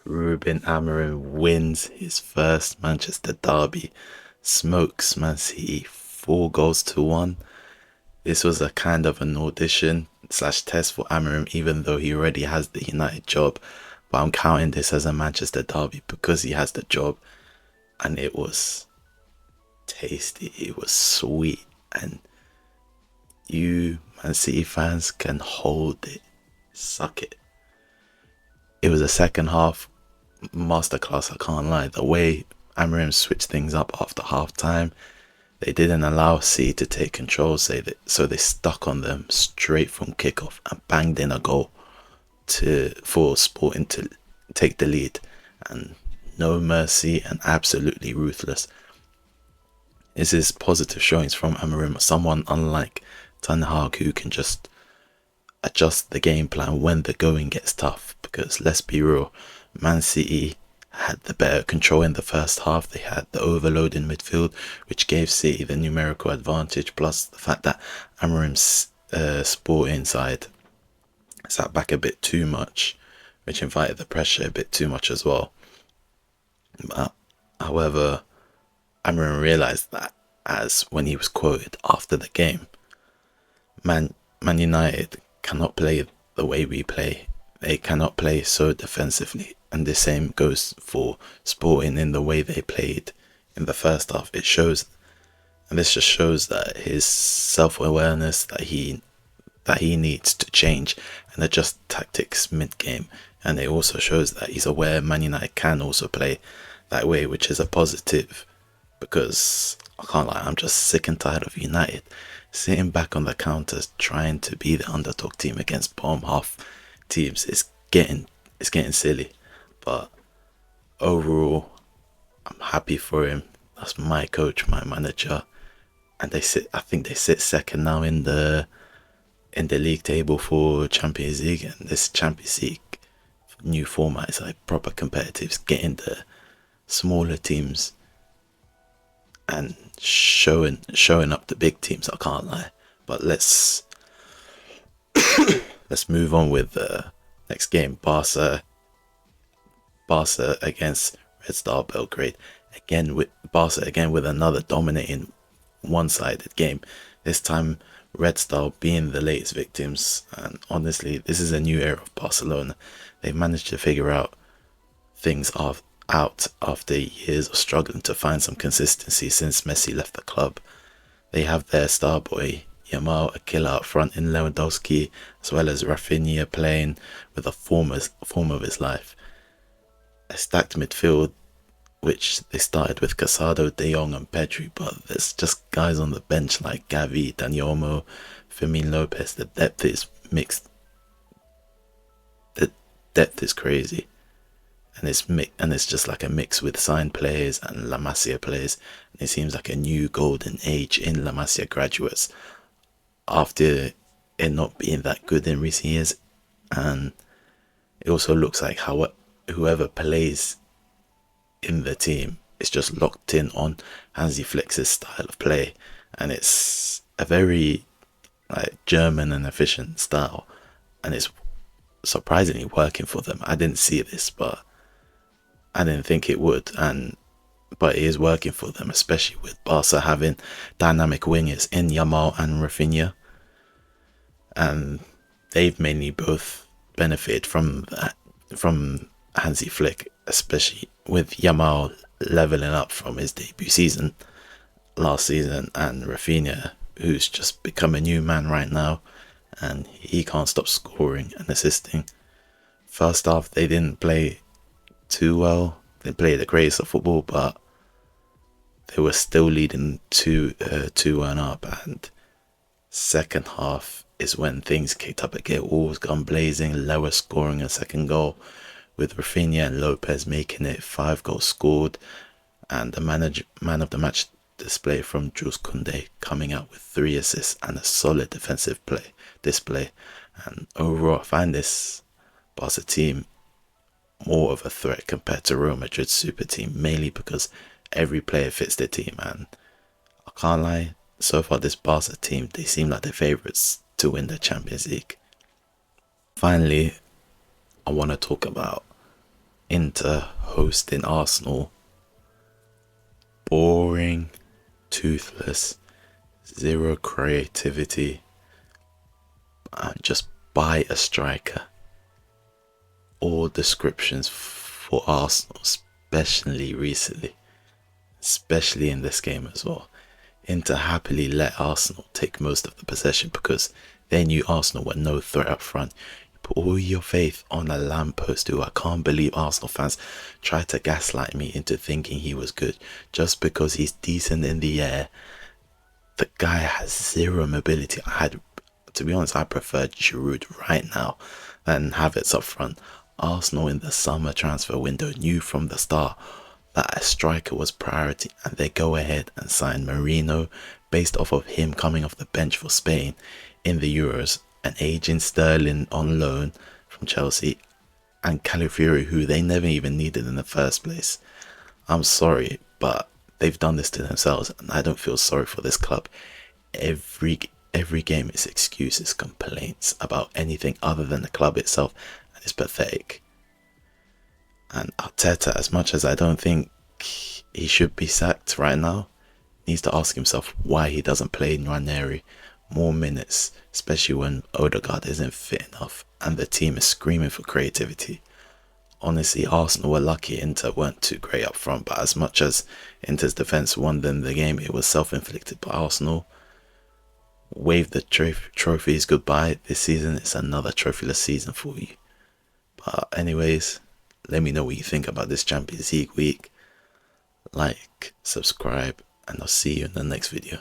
Ruben Amorim wins his first Manchester derby, smokes Man City 4 goals to 1. This was a kind of an audition slash test for Amorim, even though he already has the United job. But I'm counting this as a Manchester derby because he has the job, and it was tasty, it was sweet, and you Man City fans can hold it, suck it. It was a second half masterclass, I can't lie. The way Amorim switched things up after half time, they didn't allow City to take control, so they stuck on them straight from kickoff and banged in a goal for Sporting to take the lead. And no mercy and absolutely ruthless. This is positive showings from Amorim, someone unlike Ten Hag who can just adjust the game plan when the going gets tough. Because let's be real, Man City had the better control in the first half. They had the overload in midfield, which gave City the numerical advantage. Plus the fact that Amorim's Sporting side sat back a bit too much, which invited the pressure a bit too much as well. But, however, Amorim realised that, as when he was quoted after the game, Man United cannot play the way we play. They cannot play so defensively, and the same goes for Sporting in the way they played in the first half. It shows, and this just shows that his self-awareness that he needs to change and adjust tactics mid-game, and it also shows that he's aware Man United can also play that way, which is a positive. Because I can't lie, I'm just sick and tired of United sitting back on the counters trying to be the underdog team against bottom half teams. It's getting silly. But overall, I'm happy for him. That's my coach, my manager, and I think they sit second now in the league table for Champions League, and this Champions League new format is like proper competitive. It's getting the smaller teams and showing up the big teams, I can't lie. But let's move on with the next game. Barca against Red Star Belgrade. Again with another dominating one-sided game. This time Red Star being the latest victims, and honestly this is a new era of Barcelona. They've managed to figure out things out after years of struggling to find some consistency since Messi left the club. They have their star boy Yamal, a killer up front in Lewandowski, as well as Rafinha playing with a form of his life. A stacked midfield, which they started with Casado, De Jong and Pedri, but there's just guys on the bench like Gavi, Dani Olmo, Fermin Lopez. The depth is mixed. The depth is crazy. And it's just like a mix with signed players and La Masia players. And it seems like a new golden age in La Masia graduates after it not being that good in recent years. And it also looks like whoever plays in the team is just locked in on Hansi Flick's style of play, and it's a very German and efficient style, and it's surprisingly working for them. I didn't see this, but I didn't think it would, but it is working for them, especially with Barca having dynamic wingers in Yamal and Rafinha, and they've mainly both benefited from that, from Hansi Flick, especially with Yamal leveling up from his debut season last season, and Rafinha, who's just become a new man right now, and he can't stop scoring and assisting. First half, they didn't play too well. They played the greatest of football, but they were still leading 2-1 up. And second half is when things kicked up again. All was gone blazing. Lower scoring a second goal, with Rafinha and Lopez making it 5 goals scored, and the man of the match display from Jules Koundé coming out with 3 assists and a solid defensive display. And overall, I find this Barca team more of a threat compared to Real Madrid's super team, mainly because every player fits their team. And I can't lie, so far this Barca team, they seem like the favourites to win the Champions League. Finally, I want to talk about Inter hosting Arsenal. Boring, toothless, zero creativity, and just buy a striker. All descriptions for Arsenal, especially recently, especially in this game as well. Inter happily let Arsenal take most of the possession because they knew Arsenal were no threat up front. You put all your faith on a lamppost who I can't believe Arsenal fans tried to gaslight me into thinking he was good just because he's decent in the air. The guy has zero mobility. To be honest, I prefer Giroud right now than Havertz up front. Arsenal in the summer transfer window knew from the start that a striker was priority, and they go ahead and sign Marino based off of him coming off the bench for Spain in the Euros, and aging Sterling on loan from Chelsea, and Calafiori, who they never even needed in the first place. I'm sorry, but they've done this to themselves, and I don't feel sorry for this club. Every game is excuses, complaints about anything other than the club itself, and it's pathetic. And Arteta, as much as I don't think he should be sacked right now, needs to ask himself why he doesn't play Nwaneri more minutes, especially when Odegaard isn't fit enough and the team is screaming for creativity. Honestly, Arsenal were lucky Inter weren't too great up front, but as much as Inter's defence won them the game, it was self-inflicted by Arsenal. Wave the trophies goodbye. This season, it's another trophyless season for you. But anyways, let me know what you think about this Champions League week. Like, subscribe, and I'll see you in the next video.